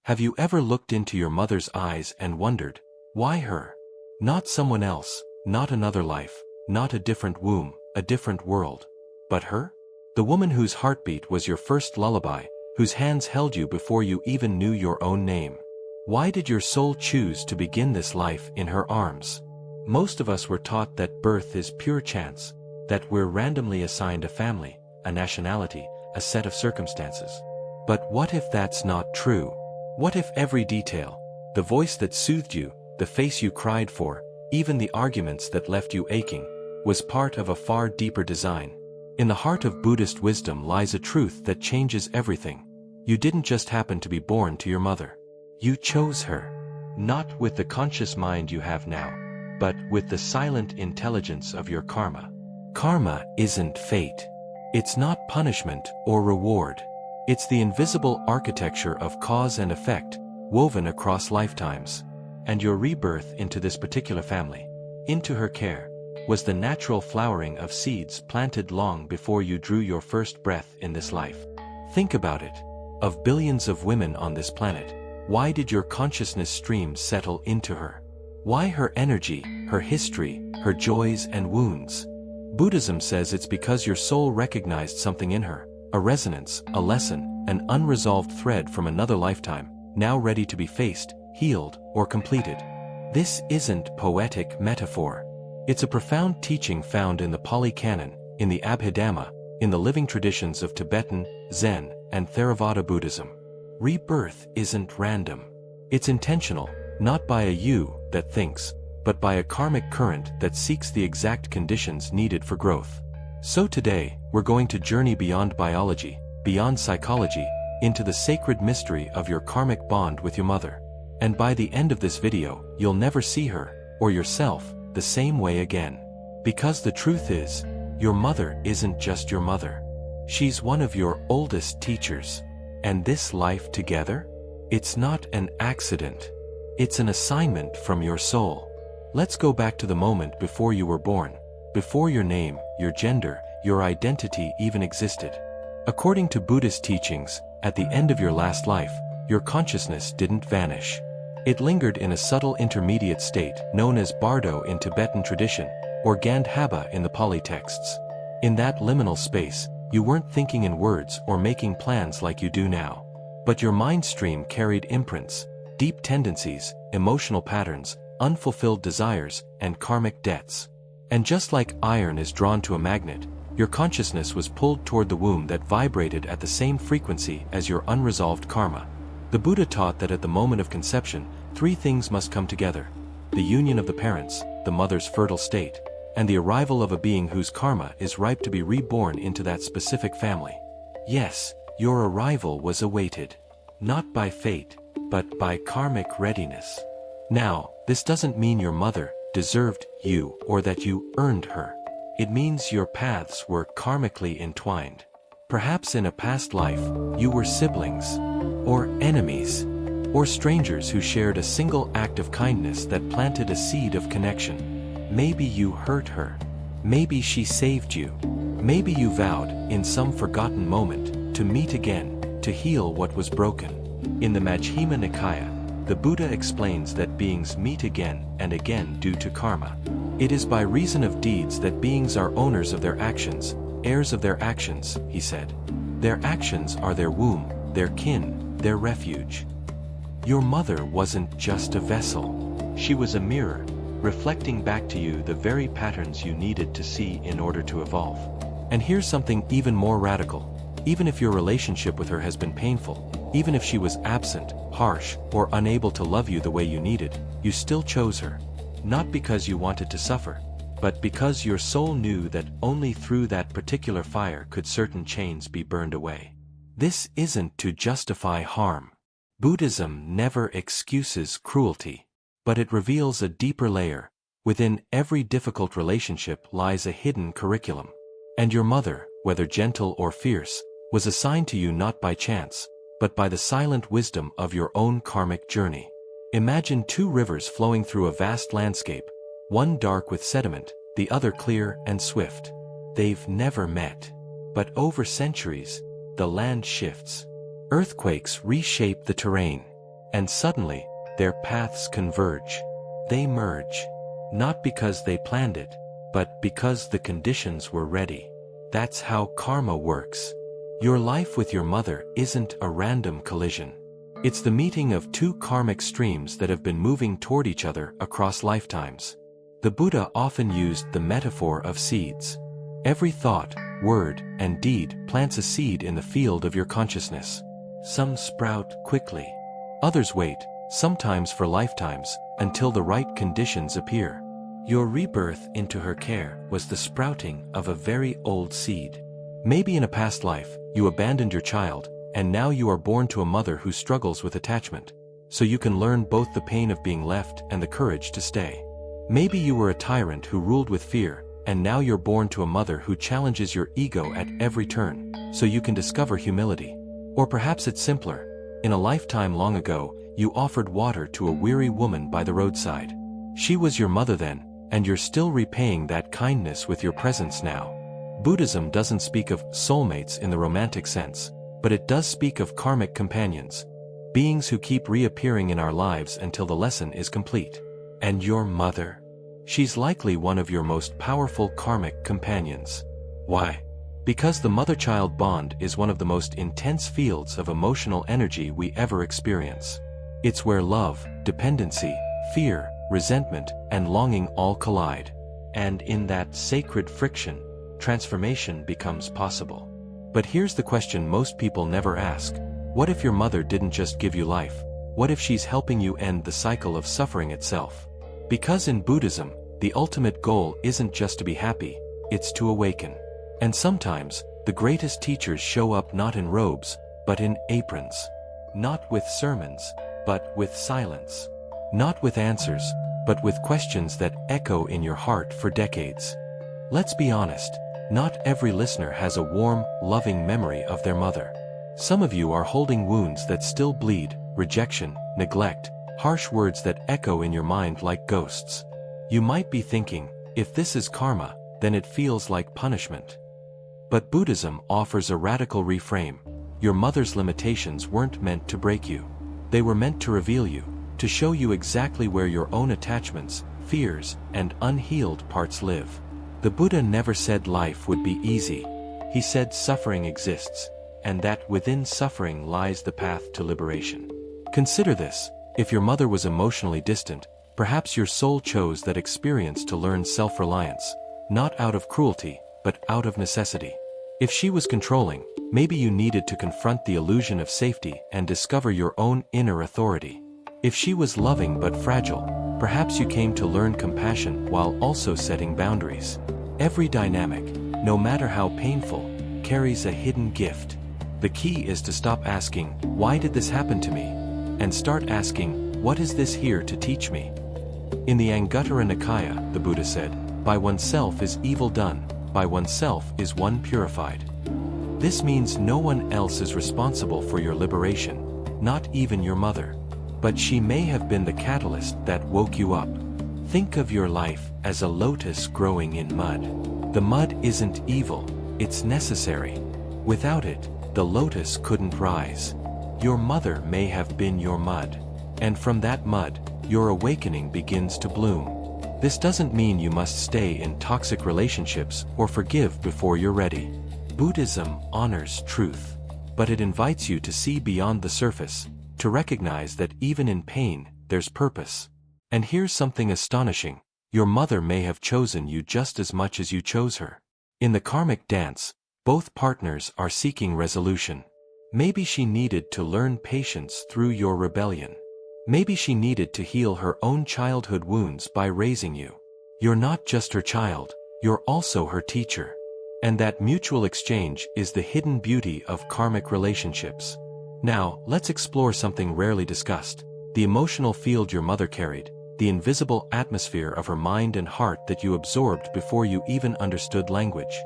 Have you ever looked into your mother's eyes and wondered, why her? Not someone else, not another life, not a different womb, a different world. But her? The woman whose heartbeat was your first lullaby, whose hands held you before you even knew your own name. Why did your soul choose to begin this life in her arms? Most of us were taught that birth is pure chance, that we're randomly assigned a family, a nationality, a set of circumstances. But what if that's not true? What if every detail, the voice that soothed you, the face you cried for, even the arguments that left you aching, was part of a far deeper design? In the heart of Buddhist wisdom lies a truth that changes everything. You didn't just happen to be born to your mother. You chose her. Not with the conscious mind you have now, but with the silent intelligence of your karma. Karma isn't fate. It's not punishment or reward. It's the invisible architecture of cause and effect, woven across lifetimes. And your rebirth into this particular family, into her care, was the natural flowering of seeds planted long before you drew your first breath in this life. Think about it. Of billions of women on this planet, why did your consciousness stream settle into her? Why her energy, her history, her joys and wounds? Buddhism says it's because your soul recognized something in her, a resonance, a lesson, an unresolved thread from another lifetime, now ready to be faced, healed, or completed. This isn't poetic metaphor. It's a profound teaching found in the Pali Canon, in the Abhidhamma, in the living traditions of Tibetan, Zen, and Theravada Buddhism. Rebirth isn't random. It's intentional, not by a you that thinks, but by a karmic current that seeks the exact conditions needed for growth. So today, we're going to journey beyond biology, beyond psychology, into the sacred mystery of your karmic bond with your mother. And by the end of this video, you'll never see her, or yourself, the same way again. Because the truth is, your mother isn't just your mother. She's one of your oldest teachers. And this life together? It's not an accident. It's an assignment from your soul. Let's go back to the moment before you were born, before your name, your gender, your identity even existed. According to Buddhist teachings, at the end of your last life, your consciousness didn't vanish. It lingered in a subtle intermediate state known as bardo in Tibetan tradition, or gandhaba in the Pali texts. In that liminal space, you weren't thinking in words or making plans like you do now. But your mind stream carried imprints, deep tendencies, emotional patterns, unfulfilled desires, and karmic debts. And just like iron is drawn to a magnet, your consciousness was pulled toward the womb that vibrated at the same frequency as your unresolved karma. The Buddha taught that at the moment of conception, three things must come together: the union of the parents, the mother's fertile state, and the arrival of a being whose karma is ripe to be reborn into that specific family. Yes, your arrival was awaited. Not by fate, but by karmic readiness. Now, this doesn't mean your mother deserved you or that you earned her. It means your paths were karmically entwined. Perhaps in a past life, you were siblings, or enemies, or strangers who shared a single act of kindness that planted a seed of connection. Maybe you hurt her. Maybe she saved you. Maybe you vowed, in some forgotten moment, to meet again, to heal what was broken. In the Majjhima Nikaya, the Buddha explains that beings meet again and again due to karma. It is by reason of deeds that beings are owners of their actions, heirs of their actions, he said. Their actions are their womb, their kin, their refuge. Your mother wasn't just a vessel. She was a mirror, reflecting back to you the very patterns you needed to see in order to evolve. And here's something even more radical. Even if your relationship with her has been painful, even if she was absent, harsh, or unable to love you the way you needed, you still chose her. Not because you wanted to suffer, but because your soul knew that only through that particular fire could certain chains be burned away. This isn't to justify harm. Buddhism never excuses cruelty, but it reveals a deeper layer. Within every difficult relationship lies a hidden curriculum. And your mother, whether gentle or fierce, was assigned to you not by chance, but by the silent wisdom of your own karmic journey. Imagine two rivers flowing through a vast landscape, one dark with sediment, the other clear and swift. They've never met. But over centuries, the land shifts. Earthquakes reshape the terrain. and suddenly, their paths converge. They merge. Not because they planned it, but because the conditions were ready. That's how karma works. Your life with your mother isn't a random collision. It's the meeting of two karmic streams that have been moving toward each other across lifetimes. The Buddha often used the metaphor of seeds. Every thought, word, and deed plants a seed in the field of your consciousness. Some sprout quickly. Others wait, sometimes for lifetimes, until the right conditions appear. Your rebirth into her care was the sprouting of a very old seed. Maybe in a past life, you abandoned your child, and now you are born to a mother who struggles with attachment, so you can learn both the pain of being left and the courage to stay. Maybe you were a tyrant who ruled with fear, and now you're born to a mother who challenges your ego at every turn, so you can discover humility. Or perhaps it's simpler. In a lifetime long ago, you offered water to a weary woman by the roadside. She was your mother then, and you're still repaying that kindness with your presence now. Buddhism doesn't speak of soulmates in the romantic sense, but it does speak of karmic companions, beings who keep reappearing in our lives until the lesson is complete. And your mother? She's likely one of your most powerful karmic companions. Why? Because the mother-child bond is one of the most intense fields of emotional energy we ever experience. It's where love, dependency, fear, resentment, and longing all collide. And in that sacred friction, transformation becomes possible. But here's the question most people never ask. What if your mother didn't just give you life? What if she's helping you end the cycle of suffering itself? Because in Buddhism, the ultimate goal isn't just to be happy, it's to awaken. And sometimes, the greatest teachers show up not in robes, but in aprons. Not with sermons, but with silence. Not with answers, but with questions that echo in your heart for decades. Let's be honest, not every listener has a warm, loving memory of their mother. Some of you are holding wounds that still bleed, rejection, neglect, harsh words that echo in your mind like ghosts. You might be thinking, if this is karma, then it feels like punishment. But Buddhism offers a radical reframe. Your mother's limitations weren't meant to break you. They were meant to reveal you, to show you exactly where your own attachments, fears, and unhealed parts live. The Buddha never said life would be easy. He said suffering exists, and that within suffering lies the path to liberation. Consider this: if your mother was emotionally distant, perhaps your soul chose that experience to learn self-reliance, not out of cruelty, but out of necessity. If she was controlling, maybe you needed to confront the illusion of safety and discover your own inner authority. If she was loving but fragile, perhaps you came to learn compassion while also setting boundaries. Every dynamic, no matter how painful, carries a hidden gift. The key is to stop asking, "Why did this happen to me?" and start asking, "What is this here to teach me?" In the Anguttara Nikaya, the Buddha said, "By oneself is evil done, by oneself is one purified." This means no one else is responsible for your liberation, not even your mother. But she may have been the catalyst that woke you up. Think of your life as a lotus growing in mud. The mud isn't evil, it's necessary. Without it, the lotus couldn't rise. Your mother may have been your mud. And from that mud, your awakening begins to bloom. This doesn't mean you must stay in toxic relationships or forgive before you're ready. Buddhism honors truth, but it invites you to see beyond the surface, to recognize that even in pain, there's purpose. And here's something astonishing: your mother may have chosen you just as much as you chose her. In the karmic dance, both partners are seeking resolution. Maybe she needed to learn patience through your rebellion. Maybe she needed to heal her own childhood wounds by raising you. You're not just her child, you're also her teacher. And that mutual exchange is the hidden beauty of karmic relationships. Now, let's explore something rarely discussed: the emotional field your mother carried, the invisible atmosphere of her mind and heart that you absorbed before you even understood language.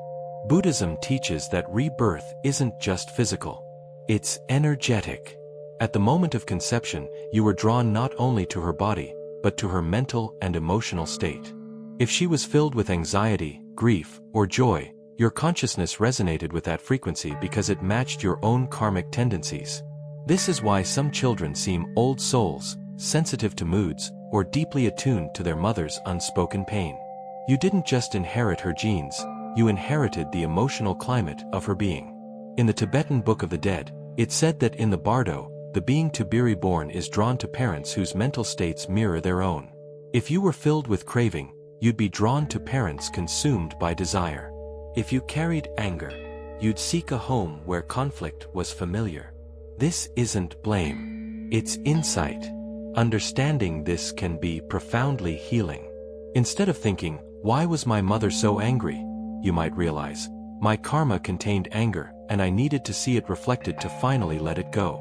Buddhism teaches that rebirth isn't just physical. It's energetic. At the moment of conception, you were drawn not only to her body, but to her mental and emotional state. If she was filled with anxiety, grief, or joy, your consciousness resonated with that frequency because it matched your own karmic tendencies. This is why some children seem old souls, sensitive to moods, or deeply attuned to their mother's unspoken pain. You didn't just inherit her genes, you inherited the emotional climate of her being. In the Tibetan Book of the Dead, it said that in the bardo, the being to be reborn is drawn to parents whose mental states mirror their own. If you were filled with craving, you'd be drawn to parents consumed by desire. If you carried anger, you'd seek a home where conflict was familiar. This isn't blame. It's insight. Understanding this can be profoundly healing. Instead of thinking, "Why was my mother so angry?" you might realize, "My karma contained anger, and I needed to see it reflected to finally let it go."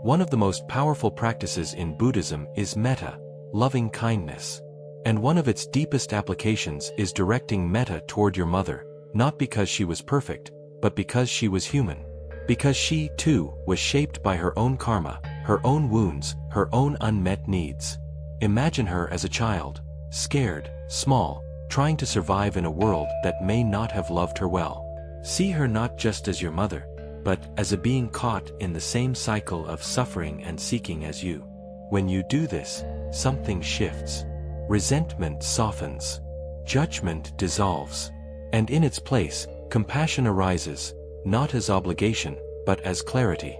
One of the most powerful practices in Buddhism is metta, loving kindness. And one of its deepest applications is directing metta toward your mother, not because she was perfect, but because she was human. Because she, too, was shaped by her own karma, her own wounds, her own unmet needs. Imagine her as a child, scared, small, trying to survive in a world that may not have loved her well. See her not just as your mother, but as a being caught in the same cycle of suffering and seeking as you. When you do this, something shifts. Resentment softens. Judgment dissolves. And in its place, compassion arises, not as obligation, but as clarity.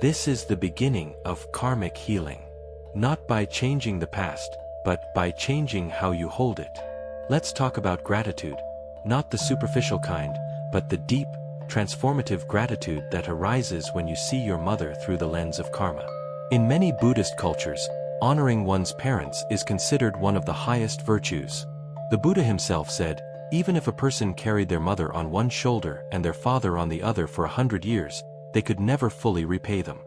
This is the beginning of karmic healing. Not by changing the past, but by changing how you hold it. Let's talk about gratitude. Not the superficial kind, but the deep, transformative gratitude that arises when you see your mother through the lens of karma. In many Buddhist cultures, honoring one's parents is considered one of the highest virtues. The Buddha himself said, even if a person carried their mother on one shoulder and their father on the other for 100 years, they could never fully repay them.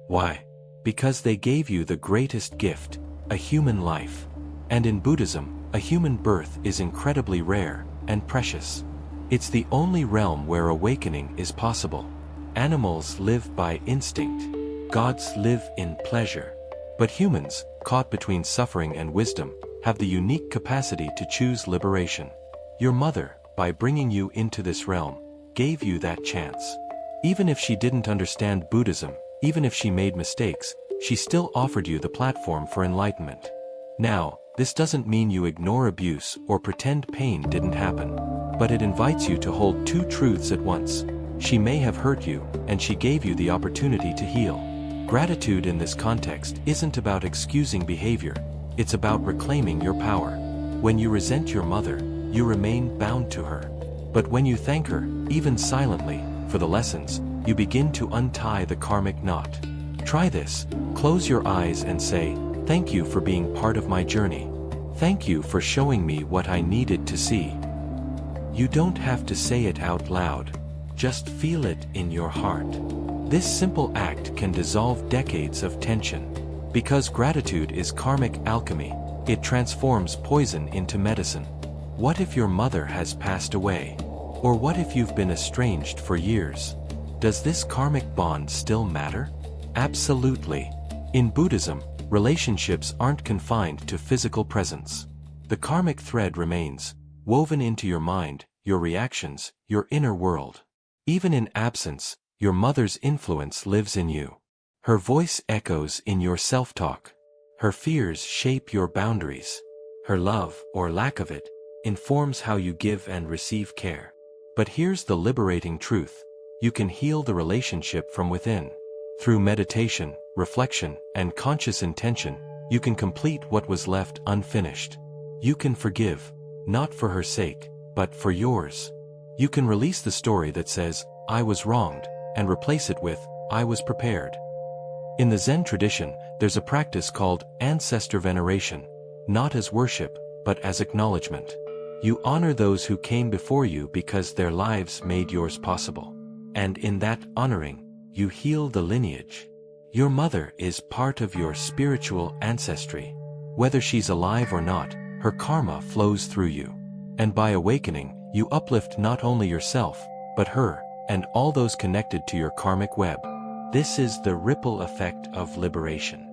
Why? Because they gave you the greatest gift, a human life. And in Buddhism, a human birth is incredibly rare and precious. It's the only realm where awakening is possible. Animals live by instinct. Gods live in pleasure. But humans, caught between suffering and wisdom, have the unique capacity to choose liberation. Your mother, by bringing you into this realm, gave you that chance. Even if she didn't understand Buddhism, even if she made mistakes, she still offered you the platform for enlightenment. Now, this doesn't mean you ignore abuse or pretend pain didn't happen. But it invites you to hold two truths at once. She may have hurt you, and she gave you the opportunity to heal. Gratitude in this context isn't about excusing behavior, it's about reclaiming your power. When you resent your mother, you remain bound to her. But when you thank her, even silently, for the lessons, you begin to untie the karmic knot. Try this. Close your eyes and say, "Thank you for being part of my journey. Thank you for showing me what I needed to see." You don't have to say it out loud. Just feel it in your heart. This simple act can dissolve decades of tension. Because gratitude is karmic alchemy, it transforms poison into medicine. What if your mother has passed away? Or what if you've been estranged for years? Does this karmic bond still matter? Absolutely. In Buddhism, relationships aren't confined to physical presence. The karmic thread remains, woven into your mind, your reactions, your inner world. Even in absence, your mother's influence lives in you. Her voice echoes in your self-talk. Her fears shape your boundaries. Her love, or lack of it, informs how you give and receive care. But here's the liberating truth. You can heal the relationship from within. Through meditation, reflection, and conscious intention, you can complete what was left unfinished. You can forgive, not for her sake, but for yours. You can release the story that says, "I was wronged," and replace it with, "I was prepared." In the Zen tradition, there's a practice called ancestor veneration, not as worship, but as acknowledgement. You honor those who came before you because their lives made yours possible. And in that honoring, you heal the lineage. Your mother is part of your spiritual ancestry. Whether she's alive or not, her karma flows through you. And by awakening, you uplift not only yourself, but her, and all those connected to your karmic web. This is the ripple effect of liberation.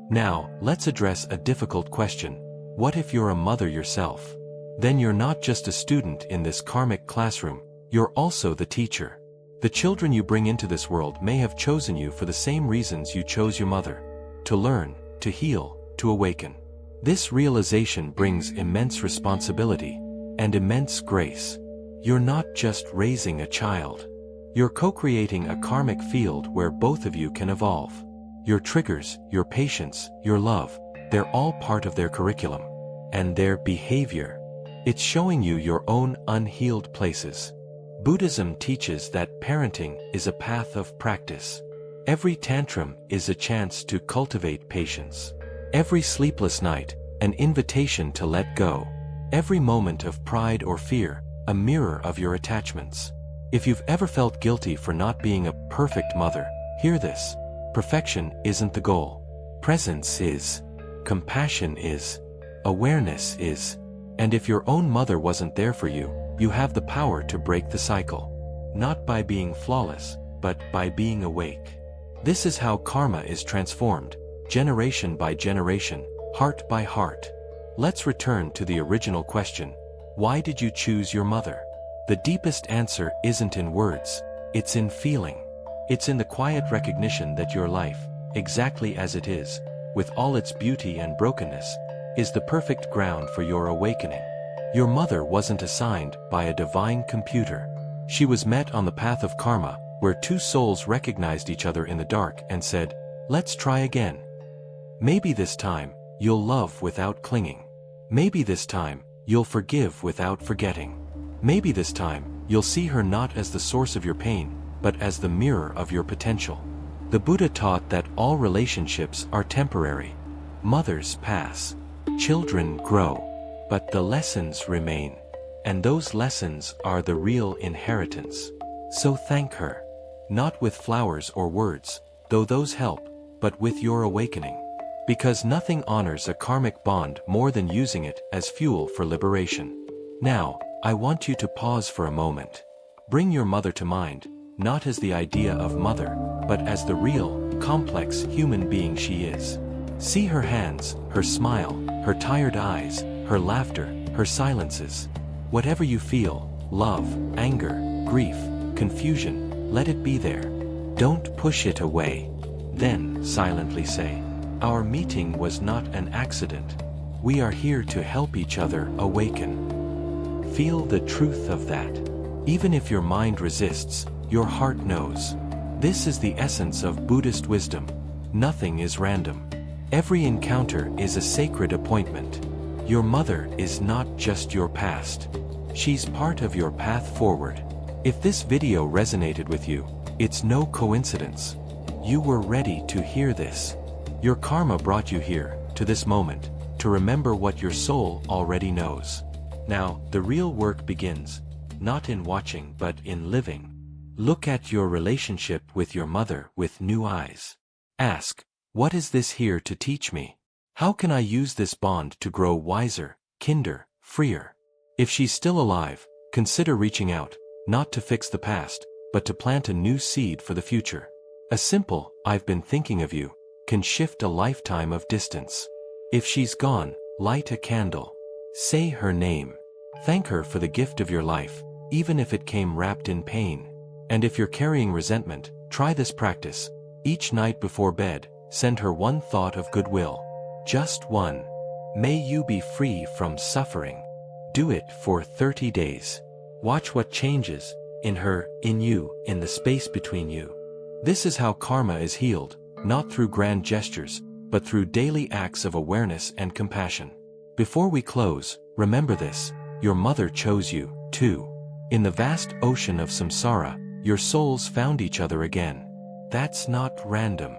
Now, let's address a difficult question. What if you're a mother yourself? Then you're not just a student in this karmic classroom, you're also the teacher. The children you bring into this world may have chosen you for the same reasons you chose your mother. To learn, to heal, to awaken. This realization brings immense responsibility and immense grace. You're not just raising a child. You're co-creating a karmic field where both of you can evolve. Your triggers, your patience, your love, they're all part of their curriculum. And their behavior. It's showing you your own unhealed places. Buddhism teaches that parenting is a path of practice. Every tantrum is a chance to cultivate patience. Every sleepless night, an invitation to let go. Every moment of pride or fear, a mirror of your attachments. If you've ever felt guilty for not being a perfect mother, hear this. Perfection isn't the goal. Presence is. Compassion is. Awareness is. And if your own mother wasn't there for you, you have the power to break the cycle. Not by being flawless, but by being awake. This is how karma is transformed, generation by generation, heart by heart. Let's return to the original question. Why did you choose your mother? The deepest answer isn't in words, it's in feeling. It's in the quiet recognition that your life, exactly as it is, with all its beauty and brokenness, is the perfect ground for your awakening. Your mother wasn't assigned by a divine computer. She was met on the path of karma, where two souls recognized each other in the dark and said, "Let's try again. Maybe this time, you'll love without clinging. Maybe this time, you'll forgive without forgetting. Maybe this time, you'll see her not as the source of your pain, but as the mirror of your potential." The Buddha taught that all relationships are temporary. Mothers pass. Children grow. But the lessons remain. And those lessons are the real inheritance. So thank her. Not with flowers or words, though those help, but with your awakening. Because nothing honors a karmic bond more than using it as fuel for liberation. Now, I want you to pause for a moment. Bring your mother to mind, not as the idea of mother, but as the real, complex human being she is. See her hands, her smile, her tired eyes, her laughter, her silences. Whatever you feel, love, anger, grief, confusion, let it be there. Don't push it away. Then, silently say, "Our meeting was not an accident. We are here to help each other awaken." Feel the truth of that. Even if your mind resists, your heart knows. This is the essence of Buddhist wisdom. Nothing is random. Every encounter is a sacred appointment. Your mother is not just your past. She's part of your path forward. If this video resonated with you, it's no coincidence. You were ready to hear this. Your karma brought you here, to this moment, to remember what your soul already knows. Now, the real work begins, not in watching but in living. Look at your relationship with your mother with new eyes. Ask, what is this here to teach me? How can I use this bond to grow wiser, kinder, freer? If she's still alive, consider reaching out, not to fix the past, but to plant a new seed for the future. A simple, "I've been thinking of you," can shift a lifetime of distance. If she's gone, light a candle. Say her name. Thank her for the gift of your life, even if it came wrapped in pain. And if you're carrying resentment, try this practice. Each night before bed, send her one thought of goodwill. Just one. May you be free from suffering. Do it for 30 days. Watch what changes, in her, in you, in the space between you. This is how karma is healed, not through grand gestures, but through daily acts of awareness and compassion. Before we close, remember this, your mother chose you, too. In the vast ocean of samsara, your souls found each other again. That's not random.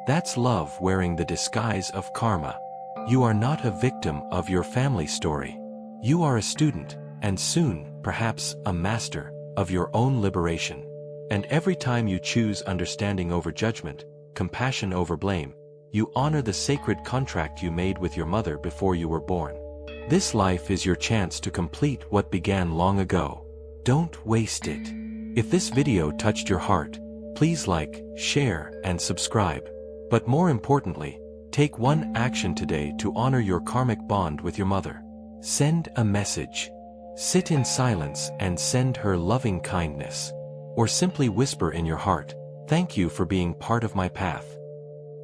That's love wearing the disguise of karma. You are not a victim of your family story. You are a student, and soon, perhaps, a master, of your own liberation. And every time you choose understanding over judgment, compassion over blame, you honor the sacred contract you made with your mother before you were born. This life is your chance to complete what began long ago. Don't waste it. If this video touched your heart, please like, share, and subscribe. But more importantly, take one action today to honor your karmic bond with your mother. Send a message. Sit in silence and send her loving kindness. Or simply whisper in your heart, "Thank you for being part of my path."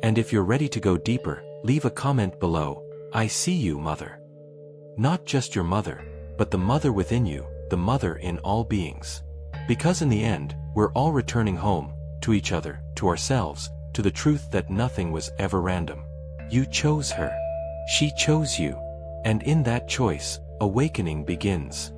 And if you're ready to go deeper, leave a comment below. I see you, mother. Not just your mother, but the mother within you, the mother in all beings. Because in the end, we're all returning home, to each other, to ourselves, to the truth that nothing was ever random. You chose her. She chose you. And in that choice, awakening begins.